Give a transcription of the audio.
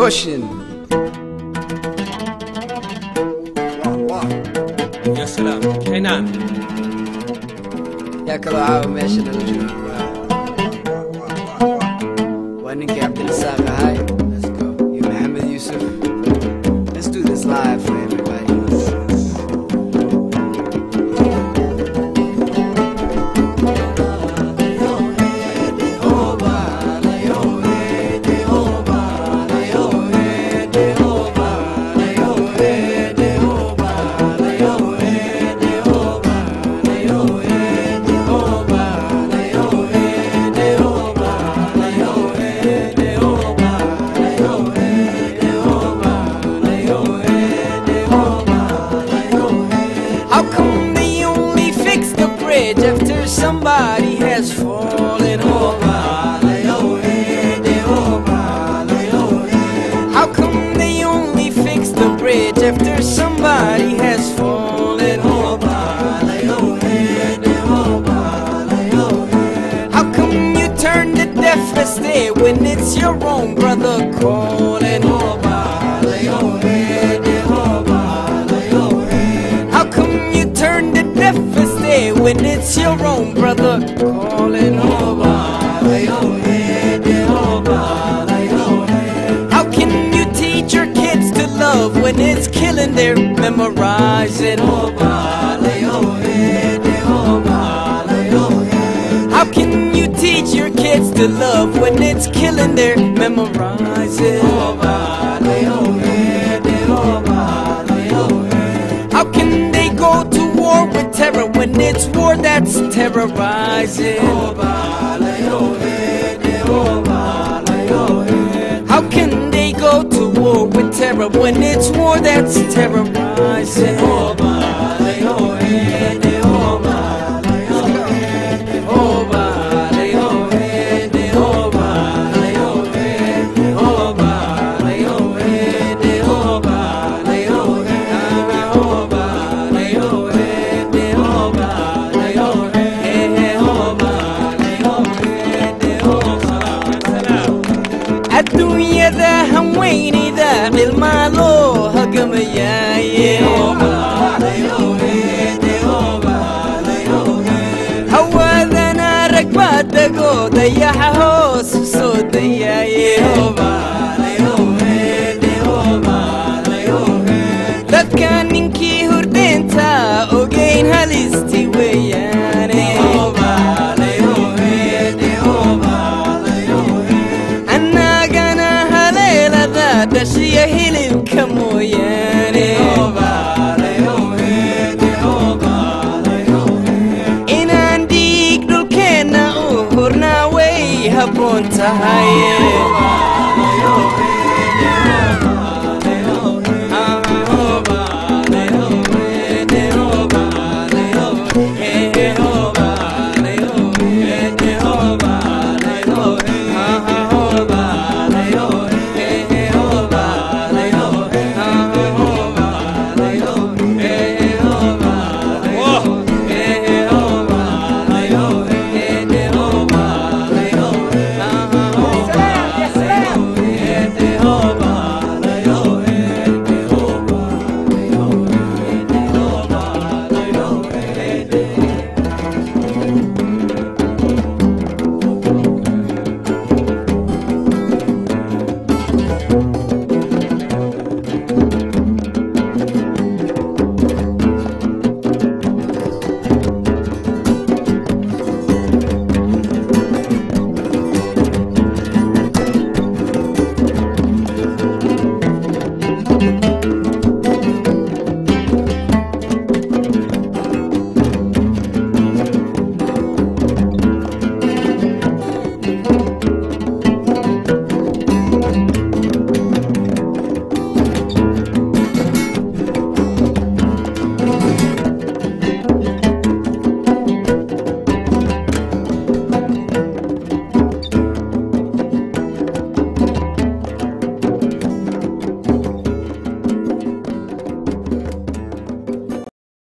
Ocean. يا سلام حنان يا كلو عاو ماشي نوجود وانك عبد الرزاق هاي. Let's go. You Mohammed Yusuf. Let's do this live for everybody. After somebody has fallen over, how come they only fix the bridge after somebody has fallen over? How come you turn the deafest ear when it's your own brother calling over? How come you turn the deafest ear when it's your own brother calling over? How can you teach your kids to love when it's killing their memorizing? How can you teach your kids to love when it's killing their memorizing? How can they go to war with terror when it's war that's terrorizing? How can they go to war with terror when it's war that's terrorizing? الدنيا ذا همويني ذا المالو هقم ياي هوا ذا نارك بادقو ضيح هوس صوت ياي ذات كان ننكي هردينتا اوغين هاليستي وياني دشيا هيلم كموياني إن عنديك دول كنا أهورنا وي هبون تهاي